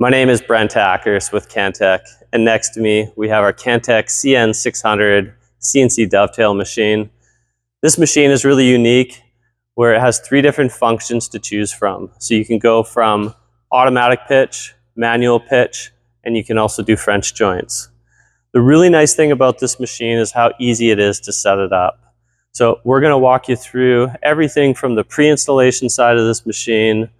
My name is Brent Ackers with Cantek, and next to me we have our Cantek CN600 CNC dovetail machine. This machine is really unique where it has 3 different functions to choose from. So you can go from automatic pitch, manual pitch, and you can also do French joints. The really nice thing about this machine is how easy it is to set it up. So we're going to walk you through everything from the pre-installation side of this machine,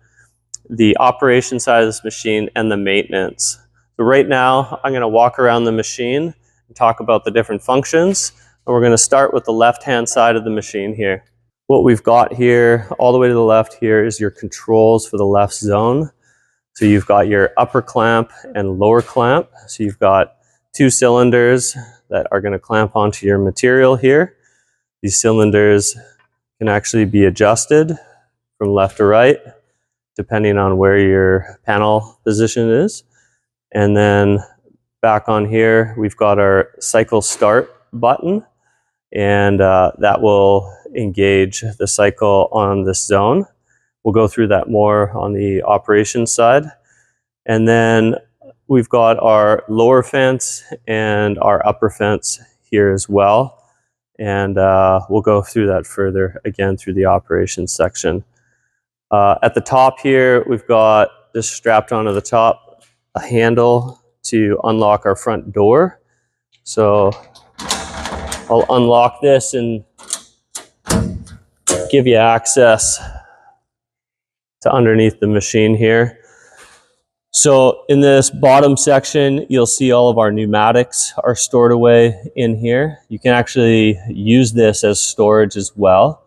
the operation side of this machine, and the maintenance. So right now I'm going to walk around the machine and talk about the different functions, and we're going to start with the left hand side of the machine here. What we've got here all the way to the left here is your controls for the left zone. So you've got your upper clamp and lower clamp. So you've got 2 cylinders that are going to clamp onto your material here. These cylinders can actually be adjusted from left to right depending on where your panel position is. And then back on here, we've got our cycle start button, and that will engage the cycle on this zone. We'll go through that more on the operations side. And then we've got our lower fence and our upper fence here as well. And we'll go through that further again through the operations section. At the top here, we've got just strapped onto the top a handle to unlock our front door. So I'll unlock this and give you access to underneath the machine here. So in this bottom section, you'll see all of our pneumatics are stored away in here. You can actually use this as storage as well.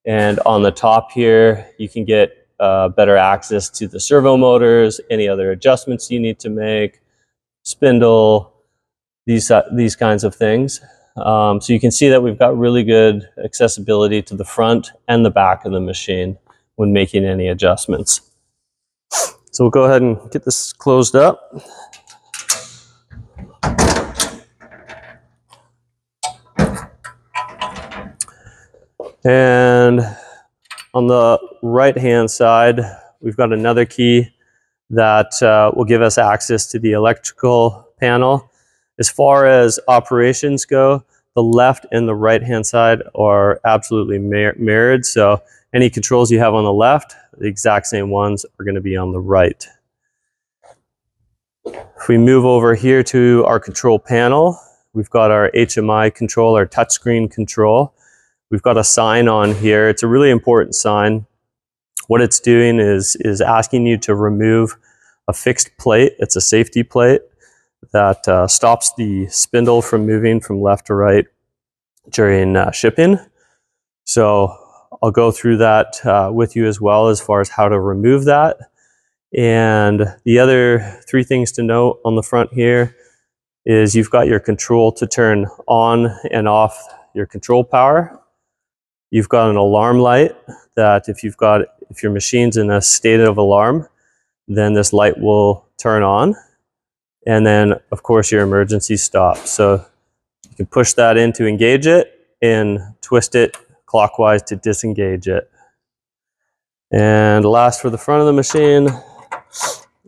And on the top here, you can get better access to the servo motors, any other adjustments you need to make, spindle, these kinds of things. So you can see that we've got really good accessibility to the front and the back of the machine when making any adjustments. So we'll go ahead and get this closed up. And on the right hand side, we've got another key that will give us access to the electrical panel. As far as operations go, the left and the right hand side are absolutely mirrored. So any controls you have on the left, the exact same ones are going to be on the right. If we move over here to our control panel, we've got our HMI control, our touchscreen control. We've got a sign on here. It's a really important sign. What it's doing is asking you to remove a fixed plate. It's a safety plate that stops the spindle from moving from left to right during shipping. So I'll go through that with you as well as far as how to remove that. And the other 3 things to note on the front here is you've got your control to turn on and off your control power. You've got an alarm light that if your machine's in a state of alarm, then this light will turn on. And then of course your emergency stop. So you can push that in to engage it and twist it clockwise to disengage it. And last, for the front of the machine,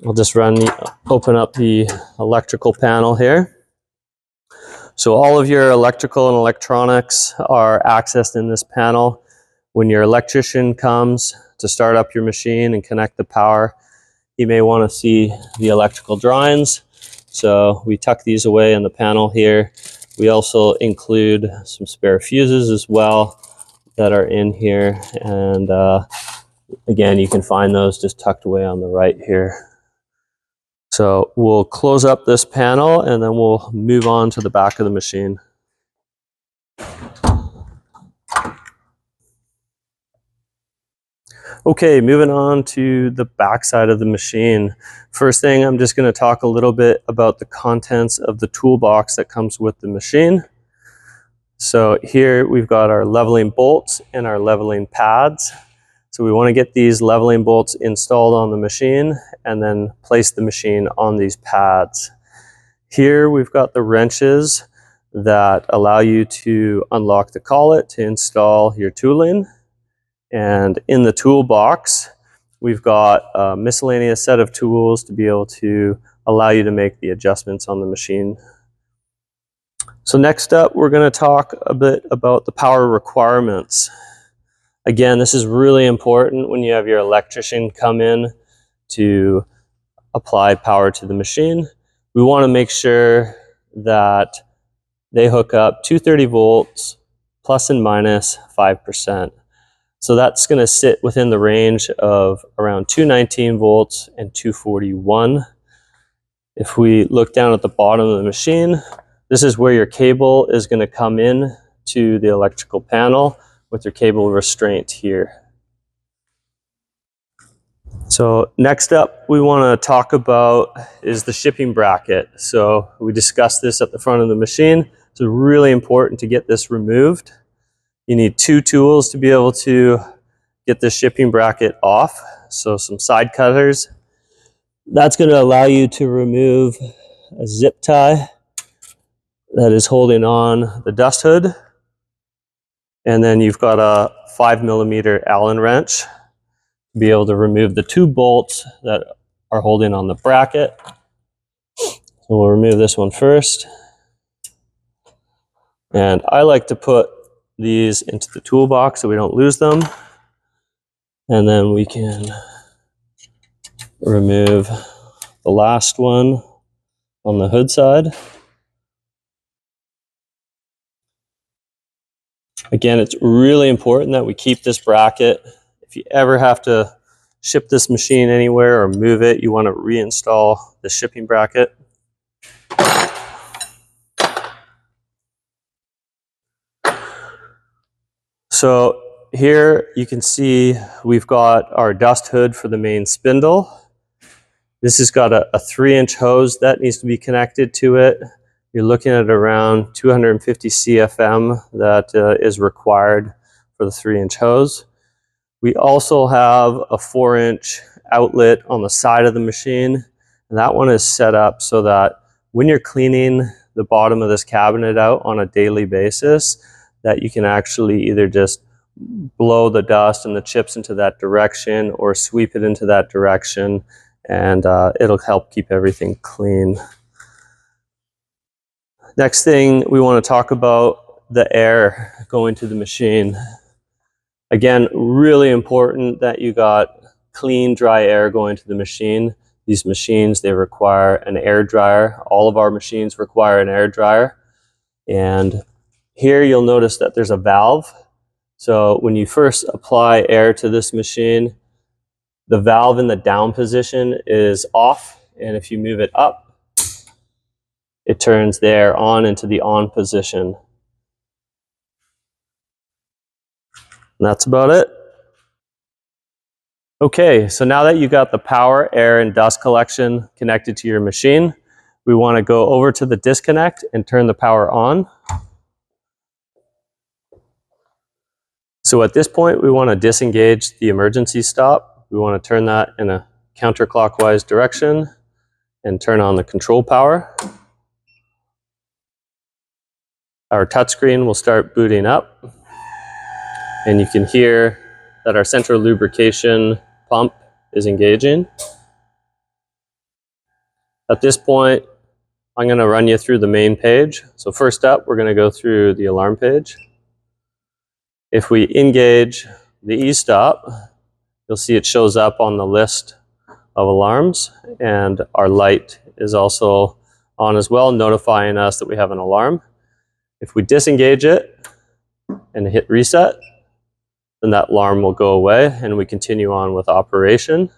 I'll just open up the electrical panel here. So all of your electrical and electronics are accessed in this panel. When your electrician comes to start up your machine and connect the power, he may want to see the electrical drawings. So we tuck these away in the panel here. We also include some spare fuses as well that are in here. And again, you can find those just tucked away on the right here. So we'll close up this panel and then we'll move on to the back of the machine. Okay, moving on to the back side of the machine. First thing, I'm just going to talk a little bit about the contents of the toolbox that comes with the machine. So here we've got our leveling bolts and our leveling pads. So we want to get these leveling bolts installed on the machine and then place the machine on these pads. Here we've got the wrenches that allow you to unlock the collet to install your tooling. And in the toolbox, we've got a miscellaneous set of tools to be able to allow you to make the adjustments on the machine. So next up, we're going to talk a bit about the power requirements. Again, this is really important when you have your electrician come in to apply power to the machine. We want to make sure that they hook up 230 volts plus and minus 5%. So that's going to sit within the range of around 219 volts and 241. If we look down at the bottom of the machine, this is where your cable is going to come in to the electrical panel with your cable restraint here. So next up we want to talk about is the shipping bracket. So we discussed this at the front of the machine. It's really important to get this removed. You need two tools to be able to get the shipping bracket off. So some side cutters. That's going to allow you to remove a zip tie that is holding on the dust hood. And then you've got a 5mm Allen wrench to be able to remove the two bolts that are holding on the bracket. So we'll remove this one first. And I like to put these into the toolbox so we don't lose them. And then we can remove the last one on the hood side. Again, it's really important that we keep this bracket. If you ever have to ship this machine anywhere or move it, you want to reinstall the shipping bracket. So here you can see we've got our dust hood for the main spindle. This has got a 3-inch hose that needs to be connected to it. You're looking at around 250 CFM that is required for the 3-inch hose. We also have a 4-inch outlet on the side of the machine, and that one is set up so that when you're cleaning the bottom of this cabinet out on a daily basis, that you can actually either just blow the dust and the chips into that direction or sweep it into that direction, and it'll help keep everything clean. Next thing we want to talk about, the air going to the machine. Again, really important that you got clean, dry air going to the machine. These machines, they require an air dryer. All of our machines require an air dryer. And here you'll notice that there's a valve. So when you first apply air to this machine, the valve in the down position is off. And if you move it up, it turns the air on into the on position. And that's about it. Okay, so now that you got the power, air, and dust collection connected to your machine, we want to go over to the disconnect and turn the power on. So at this point, we want to disengage the emergency stop. We want to turn that in a counterclockwise direction and turn on the control power. Our touchscreen will start booting up, and you can hear that our central lubrication pump is engaging. At this point, I'm going to run you through the main page. So first up, we're going to go through the alarm page. If we engage the e-stop, you'll see it shows up on the list of alarms, and our light is also on as well, notifying us that we have an alarm. If we disengage it and hit reset, then that alarm will go away and we continue on with operation.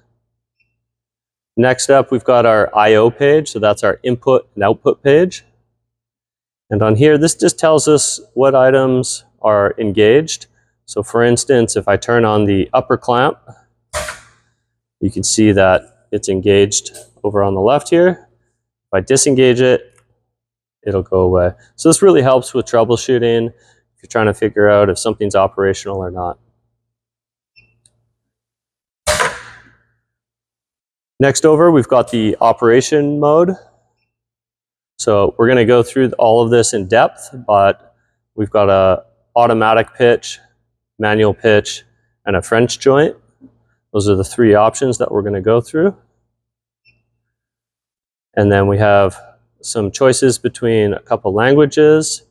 Next up, we've got our I/O page, so that's our input and output page. And on here, this just tells us what items are engaged. So for instance, if I turn on the upper clamp, you can see that it's engaged over on the left here. If I disengage it, it'll go away. So this really helps with troubleshooting if you're trying to figure out if something's operational or not. Next over, we've got the operation mode. So we're going to go through all of this in depth, but we've got a automatic pitch, manual pitch, and a French joint. Those are the three options that we're going to go through. And then we have some choices between a couple languages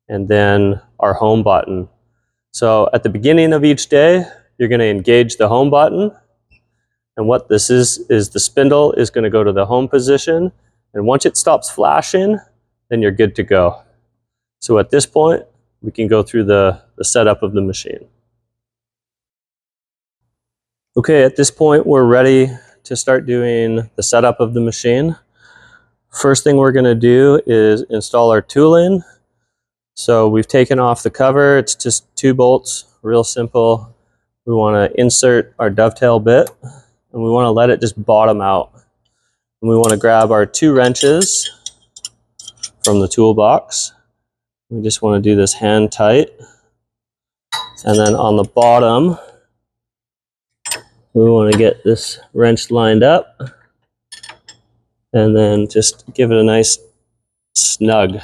and then our home button. So at the beginning of each day, you're going to engage the home button. And what this is the spindle is going to go to the home position. And once it stops flashing, then you're good to go. So at this point, we can go through the setup of the machine. Okay, at this point, we're ready to start doing the setup of the machine. First thing we're going to do is install our tooling. So we've taken off the cover. It's just 2 bolts, real simple. We want to insert our dovetail bit and we want to let it just bottom out. And we want to grab our 2 wrenches from the toolbox. We just want to do this hand tight. And then on the bottom, we want to get this wrench lined up and then just give it a nice snug.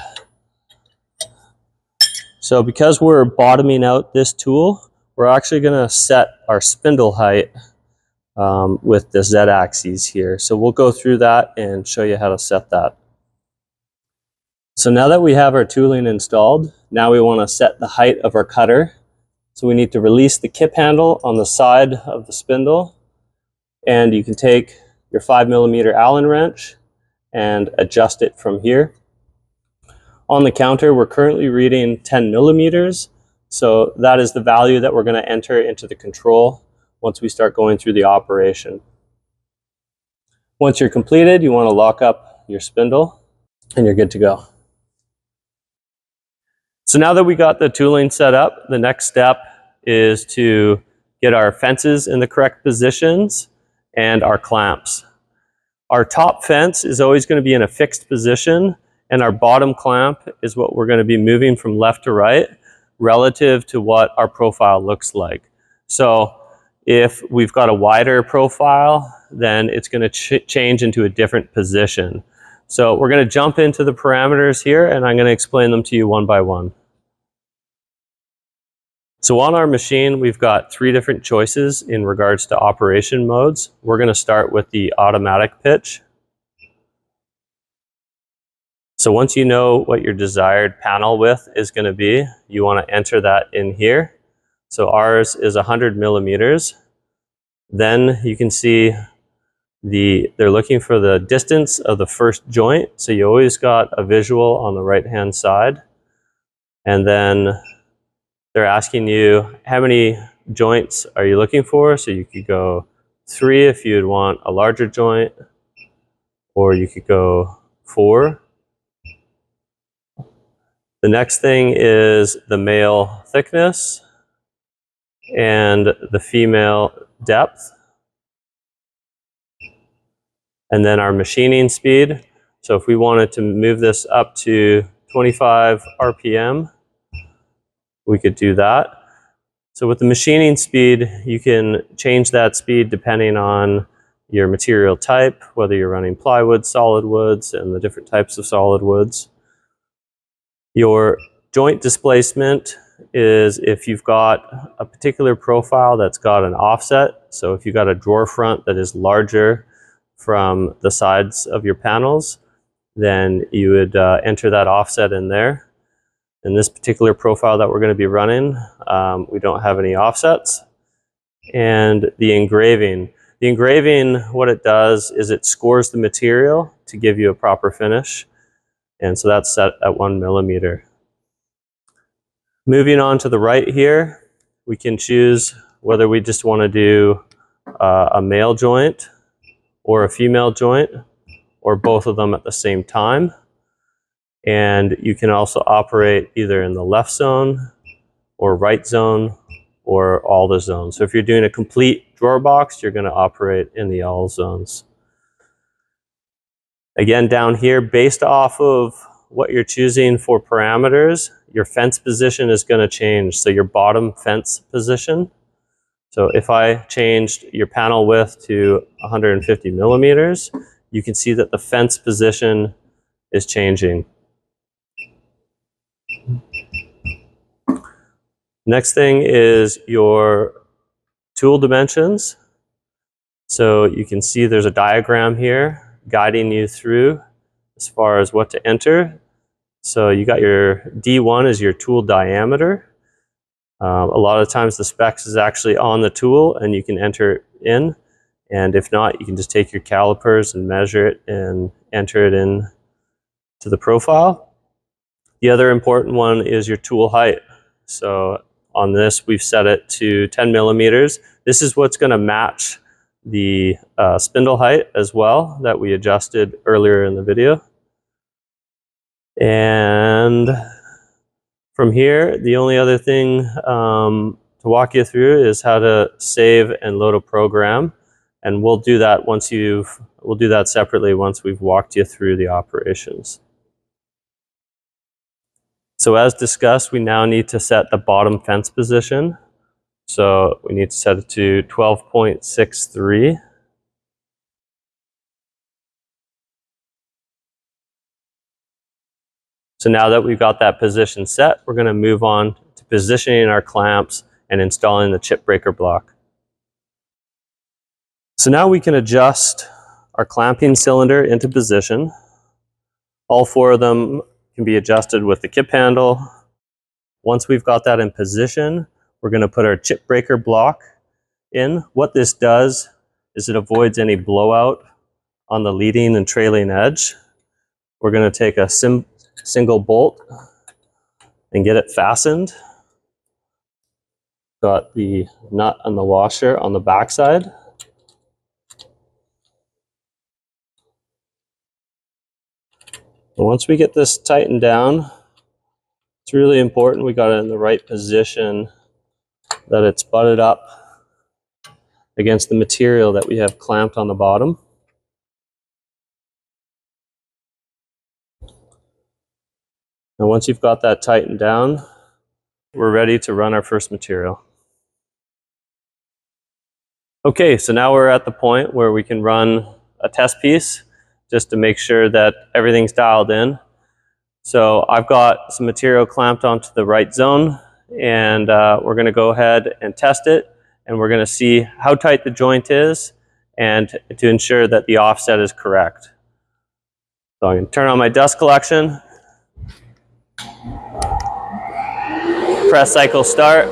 So because we're bottoming out this tool, we're actually going to set our spindle height with the Z-axis here. So we'll go through that and show you how to set that. So now that we have our tooling installed, now we want to set the height of our cutter. So we need to release the kip handle on the side of the spindle, and you can take your 5mm Allen wrench and adjust it from here. On the counter, we're currently reading 10mm, so that is the value that we're going to enter into the control once we start going through the operation. Once you're completed, you want to lock up your spindle and you're good to go. So now that we got the tooling set up, the next step is to get our fences in the correct positions and our clamps. Our top fence is always going to be in a fixed position, and our bottom clamp is what we're going to be moving from left to right relative to what our profile looks like. So if we've got a wider profile, then it's going to change into a different position. So we're going to jump into the parameters here, and I'm going to explain them to you one by one. So on our machine, we've got 3 different choices in regards to operation modes. We're going to start with the automatic pitch. So once you know what your desired panel width is going to be, you want to enter that in here. So ours is 100mm. Then you can see they're looking for the distance of the first joint. So you always got a visual on the right-hand side. And then they're asking you how many joints are you looking for. So you could go 3 if you'd want a larger joint, or you could go 4. The next thing is the male thickness and the female depth. And then our machining speed. So if we wanted to move this up to 25 RPM, we could do that. So with the machining speed, you can change that speed depending on your material type, whether you're running plywood, solid woods, and the different types of solid woods. Your joint displacement is if you've got a particular profile that's got an offset. So if you've got a drawer front that is larger from the sides of your panels, then you would enter that offset in there. In this particular profile that we're going to be running, we don't have any offsets. And the engraving. The engraving, what it does is it scores the material to give you a proper finish. And so that's set at 1mm. Moving on to the right here, we can choose whether we just want to do a male joint or a female joint, or both of them at the same time. And you can also operate either in the left zone or right zone or all the zones. So if you're doing a complete drawer box, you're going to operate in the all zones. Again, down here, based off of what you're choosing for parameters, your fence position is going to change. So your bottom fence position. So if I changed your panel width to 150mm, you can see that the fence position is changing. Next thing is your tool dimensions. So you can see there's a diagram here guiding you through as far as what to enter. So you got your D1 is your tool diameter. A lot of times the specs is actually on the tool and you can enter it in. And if not, you can just take your calipers and measure it and enter it in to the profile. The other important one is your tool height. So on this, we've set it to 10 millimeters. This is what's going to match the spindle height as well that we adjusted earlier in the video. And from here, the only other thing to walk you through is how to save and load a program. And we'll do that we'll do that separately once we've walked you through the operations. So as discussed, we now need to set the bottom fence position. So we need to set it to 12.63. So now that we've got that position set, we're going to move on to positioning our clamps and installing the chip breaker block. So now we can adjust our clamping cylinder into position. All four of them can be adjusted with the kip handle. Once we've got that in position, we're going to put our chip breaker block in. What this does is it avoids any blowout on the leading and trailing edge. We're going to take a single bolt and get it fastened. Got the nut and the washer on the back side. And once we get this tightened down, it's really important we got it in the right position, that it's butted up against the material that we have clamped on the bottom. And once you've got that tightened down, we're ready to run our first material. Okay, so now we're at the point where we can run a test piece just to make sure that everything's dialed in. So I've got some material clamped onto the right zone, and we're going to go ahead and test it, and we're going to see how tight the joint is and to ensure that the offset is correct. So I'm going to turn on my dust collection, press cycle start.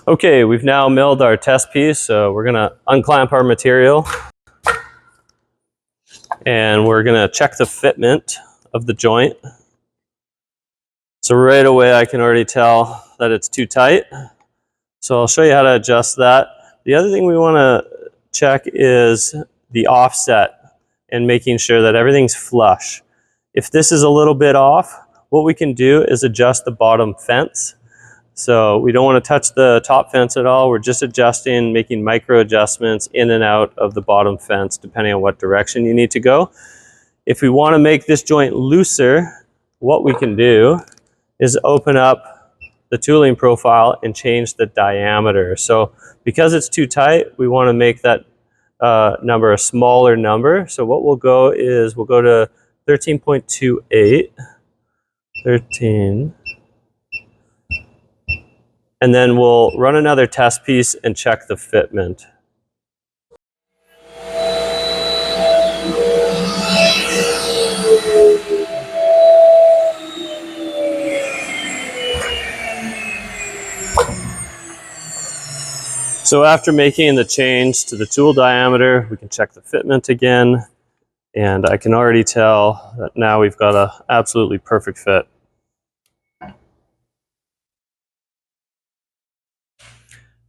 Okay, we've now milled our test piece, so we're going to unclamp our material and we're going to check the fitment of the joint. So right away I can already tell that it's too tight, so I'll show you how to adjust that. The other thing we want to check is the offset and making sure that everything's flush. If this is a little bit off, what we can do is adjust the bottom fence. So we don't want to touch the top fence at all. We're just adjusting, making micro adjustments in and out of the bottom fence depending on what direction you need to go. If we want to make this joint looser, what we can do is open up the tooling profile and change the diameter. So because it's too tight, we want to make that number a smaller number. So what we'll go is we'll go to 13.28, 13. And then we'll run another test piece and check the fitment. So after making the change to the tool diameter, we can check the fitment again. And I can already tell that now we've got an absolutely perfect fit.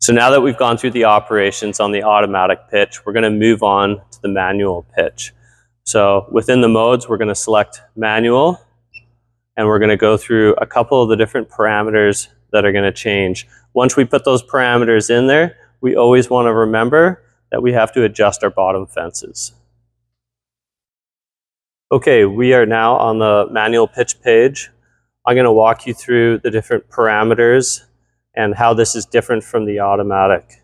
So now that we've gone through the operations on the automatic pitch, we're going to move on to the manual pitch. So within the modes, we're going to select manual, and we're going to go through a couple of the different parameters that are going to change. Once we put those parameters in there, we always want to remember that we have to adjust our bottom fences. Okay, we are now on the manual pitch page. I'm going to walk you through the different parameters and how this is different from the automatic.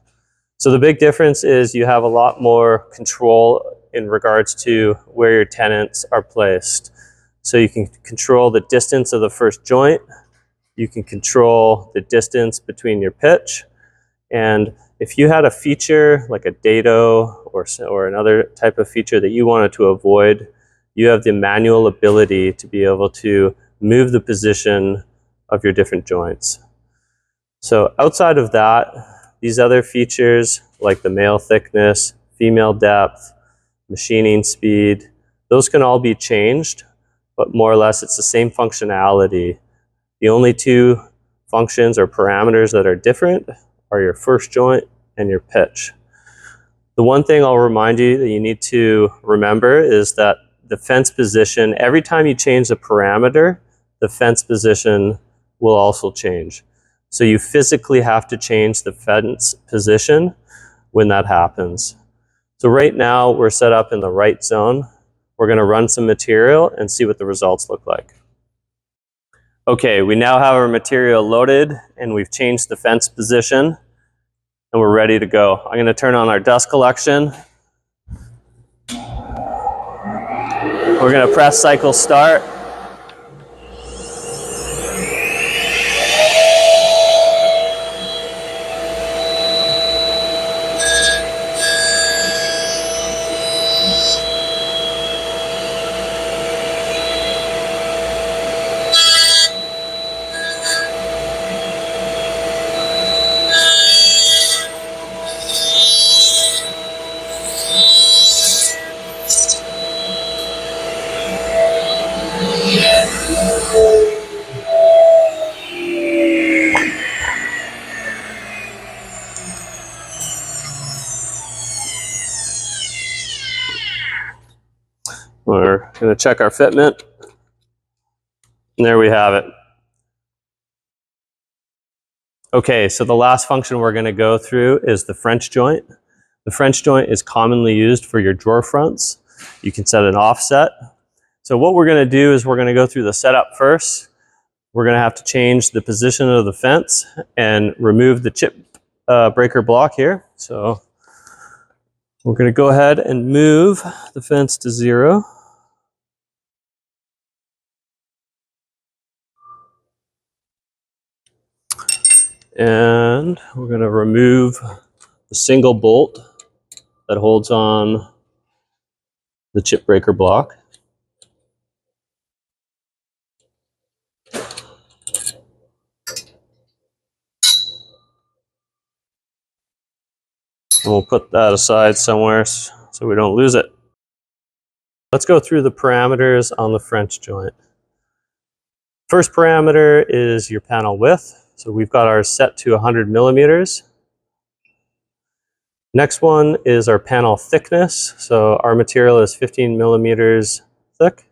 So the big difference is you have a lot more control in regards to where your tenons are placed. So you can control the distance of the first joint, you can control the distance between your pitch, and if you had a feature like a dado or another type of feature that you wanted to avoid, you have the manual ability to be able to move the position of your different joints. So outside of that, these other features like the male thickness, female depth, machining speed, those can all be changed, but more or less it's the same functionality. The only two functions or parameters that are different are your first joint and your pitch. The one thing I'll remind you that you need to remember is that the fence position, every time you change the parameter, the fence position will also change. So you physically have to change the fence position when that happens. So right now we're set up in the right zone. We're going to run some material and see what the results look like. Okay, we now have our material loaded and we've changed the fence position and we're ready to go. I'm going to turn on our dust collection. We're going to press cycle start. We're going to check our fitment. And there we have it. Okay, so the last function we're going to go through is the French joint. The French joint is commonly used for your drawer fronts. You can set an offset. So what we're going to do is we're going to go through the setup first. We're going to have to change the position of the fence and remove the chip breaker block here. So we're going to go ahead and move the fence to 0. And we're going to remove the single bolt that holds on the chip breaker block. And we'll put that aside somewhere so we don't lose it. Let's go through the parameters on the French joint. First parameter is your panel width. So we've got ours set to 100 millimeters. Next one is our panel thickness. So our material is 15 millimeters thick.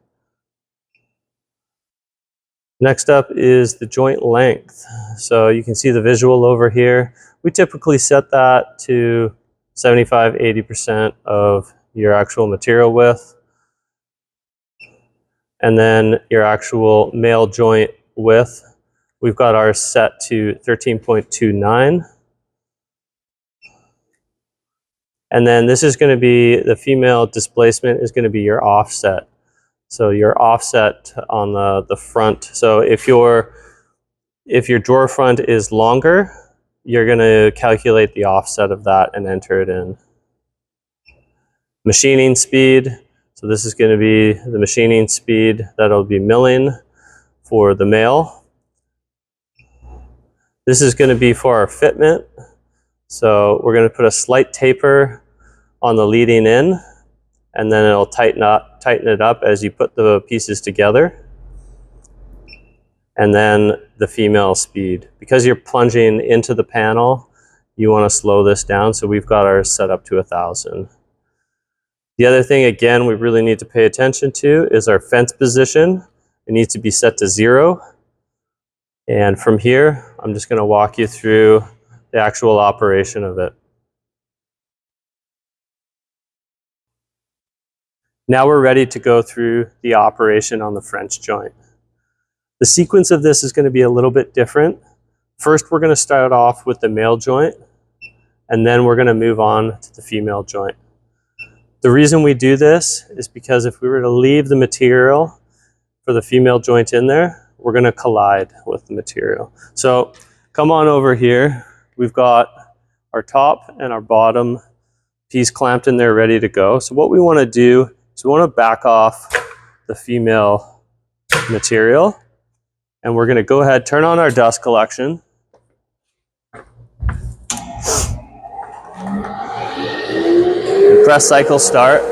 Next up is the joint length. So you can see the visual over here. We typically set that to 75–80% of your actual material width. And then your actual male joint width, we've got ours set to 13.29. And then this is going to be, the female displacement is going to be your offset. So your offset on the front. So if your drawer front is longer, you're going to calculate the offset of that and enter it in. Machining speed. So this is going to be the machining speed that'll be milling for the male. This is going to be for our fitment. So we're going to put a slight taper on the leading in, and then it'll tighten it up as you put the pieces together. And then the female speed. Because you're plunging into the panel, you want to slow this down, so we've got ours set up to 1,000. The other thing, again, we really need to pay attention to is our fence position. It needs to be set to 0. And from here, I'm just going to walk you through the actual operation of it. Now we're ready to go through the operation on the French joint. The sequence of this is going to be a little bit different. First, we're going to start off with the male joint, and then we're going to move on to the female joint. The reason we do this is because if we were to leave the material for the female joint in there, we're going to collide with the material. So come on over here. We've got our top and our bottom piece clamped in there ready to go. So what we want to do is we want to back off the female material, and we're going to go ahead, turn on our dust collection. Press cycle start.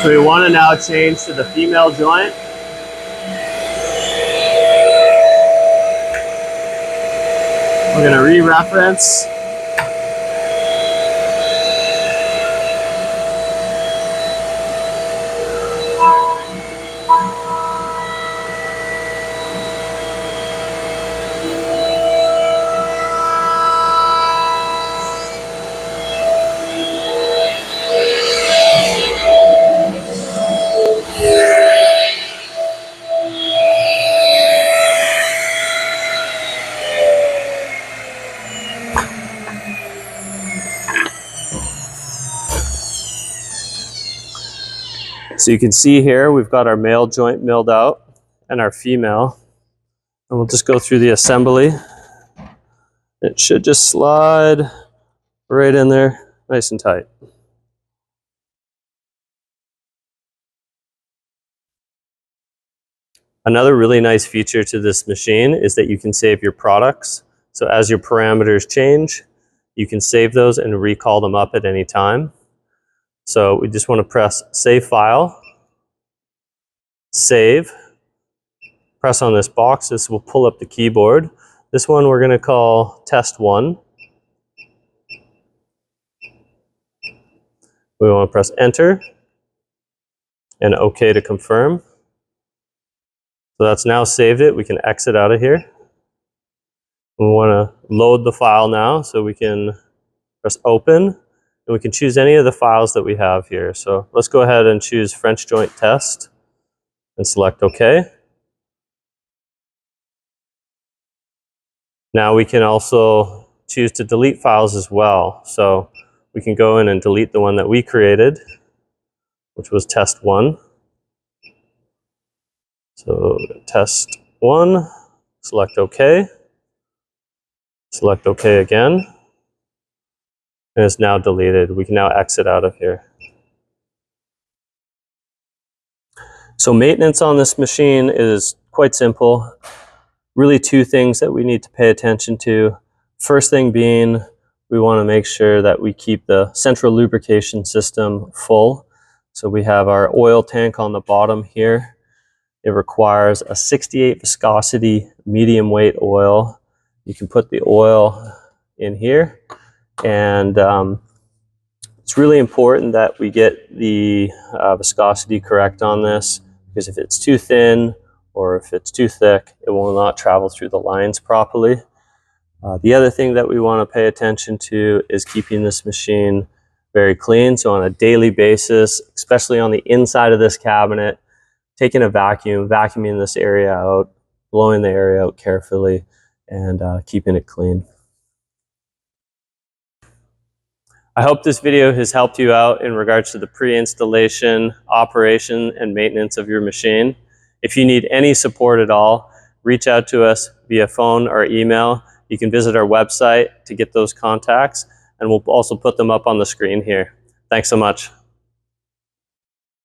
So we want to now change to the female joint. We're going to re-reference. So you can see here, we've got our male joint milled out and our female. And we'll just go through the assembly. It should just slide right in there, nice and tight. Another really nice feature to this machine is that you can save your products. So as your parameters change, you can save those and recall them up at any time. So we just want to press Save File, Save, press on this box. This will pull up the keyboard. This one we're going to call Test 1. We want to press Enter and OK to confirm. So that's now saved it. We can exit out of here. We want to load the file now, so we can press Open. And we can choose any of the files that we have here. So let's go ahead and choose French joint test and select OK. Now we can also choose to delete files as well. So we can go in and delete the one that we created, which was test 1. So test 1, select OK, select OK again. And it's now deleted. We can now exit out of here. So maintenance on this machine is quite simple. Really two things that we need to pay attention to. First thing being, we want to make sure that we keep the central lubrication system full. So we have our oil tank on the bottom here. It requires a 68 viscosity medium weight oil. You can put the oil in here. And it's really important that we get the viscosity correct on this, because if it's too thin or if it's too thick, it will not travel through the lines properly. The other thing that we want to pay attention to is keeping this machine very clean. So on a daily basis, especially on the inside of this cabinet, taking a vacuum, vacuuming this area out, blowing the area out carefully, and keeping it clean. I hope this video has helped you out in regards to the pre-installation, operation, and maintenance of your machine. If you need any support at all, reach out to us via phone or email. You can visit our website to get those contacts, and we'll also put them up on the screen here. Thanks so much.